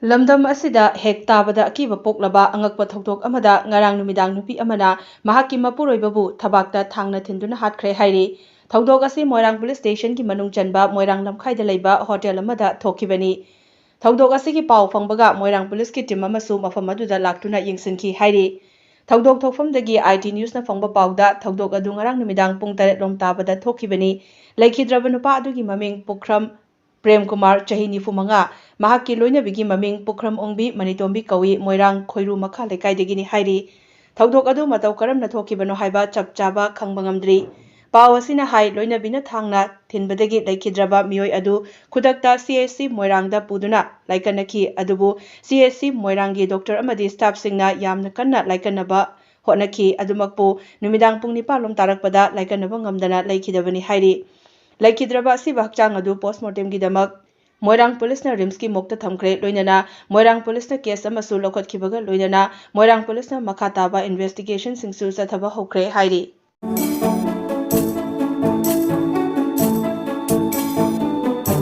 ꯂꯝꯗꯝ ꯑꯁꯤꯗ ꯍꯦꯛ ꯇꯥꯕꯗ ꯑꯀꯤꯕ ꯄꯣꯛꯂꯕ ꯑꯉꯛꯄ ꯊꯧꯗꯣꯛ ꯑꯃꯗ ꯉꯔꯥꯡ ꯅꯨꯃꯤꯗꯥꯡ ꯅꯨꯄꯤ ꯑꯃꯅ ꯃꯍꯥꯛꯀꯤ ꯃꯄꯨꯔꯣꯏꯕꯕꯨ ꯊꯕꯥꯛꯇ ꯊꯥꯡꯅ ꯊꯤꯟꯗꯨꯅ ꯍꯥꯠꯈ꯭ꯔꯦ ꯍꯥꯏꯔꯤ꯫ ꯊꯧꯗꯣꯛ ꯑꯁꯤ ꯃꯣꯏꯔꯥꯡ ꯄꯨꯂꯤꯁ ꯁ꯭ꯇꯦꯁꯟꯒꯤ ꯃꯅꯨꯡ ꯆꯟꯕ ꯃꯣꯏꯔꯥꯡ ꯂꯝꯈꯥꯏꯗ ꯂꯩꯕ ꯍꯣꯇꯦꯜ ꯑꯃꯗ ꯊꯣꯛꯈꯤꯕꯅꯤ꯫ ꯊꯧꯗꯣꯛ ꯑꯁꯤꯒꯤ ꯄꯥꯎ ꯐꯪꯕꯒ ꯃꯣꯏꯔꯥꯡ ꯄꯨꯂꯤꯁꯀꯤ ꯇꯤꯝ ꯑꯃꯁꯨ ꯃꯐꯝ ꯑꯗꯨꯗ ꯂꯥꯛꯇꯨꯅ ꯌꯦꯡꯁꯤꯟꯈꯤ ꯍꯥꯏꯔꯤ꯫ ꯊꯧꯗꯣꯛ ꯊꯣꯛꯐꯝꯗꯒꯤ IT ꯅ꯭ꯌꯨꯁꯅ ꯐꯪꯕ ꯄꯥꯎꯗ ꯊꯧꯗꯣꯛ ꯑꯗꯨ ꯉꯔꯥꯡ ꯅꯨꯃꯤꯗꯥꯡ ꯄꯨꯡ 8 ꯂꯣꯝ ꯇꯥꯕꯗ ꯊꯣꯛꯈꯤꯕꯅꯤ꯫ ꯂꯩꯈꯤꯗ꯭ꯔꯕ ꯅꯨꯄꯥ ꯑꯗꯨꯒꯤ ꯃꯃꯤꯡ ꯄꯨꯈ꯭ꯔꯝ ꯄ꯭ꯔꯦꯝꯀꯨꯃꯥꯔ, ꯆꯍꯤ 95, ꯃꯍꯥꯛꯀꯤ ꯂꯣꯏꯅꯕꯤꯒꯤ ꯃꯃꯤꯡ ꯄꯨꯈ꯭ꯔꯝ ꯑꯣꯡꯕꯤ ꯃꯅꯤꯇꯣꯝꯕꯤ ꯀꯧꯏ, ꯃꯣꯏꯔꯥꯡ ꯈꯣꯏꯔꯨ ꯃꯈꯥ ꯂꯩꯀꯥꯏꯗꯒꯤꯅꯤ ꯍꯥꯏꯔꯤ꯫ ꯊꯧꯗꯣꯛ ꯑꯗꯨ ꯃꯇꯧ ꯀꯔꯝꯅ ꯊꯣꯛꯈꯤꯕꯅꯣ ꯍꯥꯏꯕ ꯆꯞ ꯆꯥꯕ ꯈꯪꯕ ꯉꯝꯗ꯭ꯔꯤ꯫ ꯄꯥꯎ ꯑꯁꯤꯅ ꯍꯥꯏ ꯂꯣꯏꯅꯕꯤꯅ ꯊꯥꯡꯅ ꯊꯤꯟꯕꯗꯒꯤ ꯂꯩꯈꯤꯗ꯭ꯔꯕ ꯃꯤꯑꯣꯏ ꯑꯗꯨ ꯈꯨꯗꯛꯇ CHC ꯃꯣꯏꯔꯥꯡꯗ ꯄꯨꯗꯨꯅ ꯂꯥꯏꯀꯠꯅꯈꯤ, ꯑꯗꯨꯕꯨ CHC ꯃꯣꯏꯔꯥꯡꯒꯤ ꯗꯣꯛꯇꯔ ꯑꯃꯗꯤ ꯁ꯭ꯇꯥꯐꯁꯤꯡꯅ ꯌꯥꯝꯅ ꯀꯟꯅ ꯂꯥꯏꯀꯠꯅꯕ ꯍꯣꯠꯅꯈꯤ, ꯑꯗꯨꯃꯛꯄꯨ ꯅꯨꯃꯤꯗꯥꯡ ꯄꯨꯡ 9 ꯂꯣꯝ ꯇꯥꯔꯛꯄꯗ ꯂꯥꯏꯀꯠꯅꯕ ꯉꯝꯗꯅ ꯂꯩꯈꯤꯗꯕꯅꯤ ꯍꯥꯏꯔꯤ꯫ ꯂꯩꯈꯤꯗ꯭ꯔꯕ ꯑꯁꯤꯕ ꯍꯛꯆꯥꯡ ꯑꯗꯨ ꯄꯣꯁꯠꯃꯣꯔꯇꯦꯝꯒꯤꯗꯃꯛ ꯃꯣꯏꯔꯥꯡ ꯄꯨꯂꯤꯁꯅ ꯔꯤꯝꯁꯀꯤ ꯃꯣꯔꯒꯇ ꯊꯝꯈ꯭ꯔꯦ, ꯂꯣꯏꯅꯅ ꯃꯣꯏꯔꯥꯡ ꯄꯨꯂꯤꯁꯅ ꯀꯦꯁ ꯑꯃꯁꯨ ꯂꯧꯈꯠꯈꯤꯕꯒ ꯂꯣꯏꯅꯅ ꯃꯣꯏꯔꯥꯡ ꯄꯨꯂꯤꯁꯅ ꯃꯈꯥ ꯇꯥꯕ ꯏꯟꯚꯦꯁꯇꯤꯒꯦꯁꯟꯁꯤꯡꯁꯨ ꯆꯠꯊꯕ ꯍꯧꯈ꯭ꯔꯦ ꯍꯥꯏꯔꯤ꯫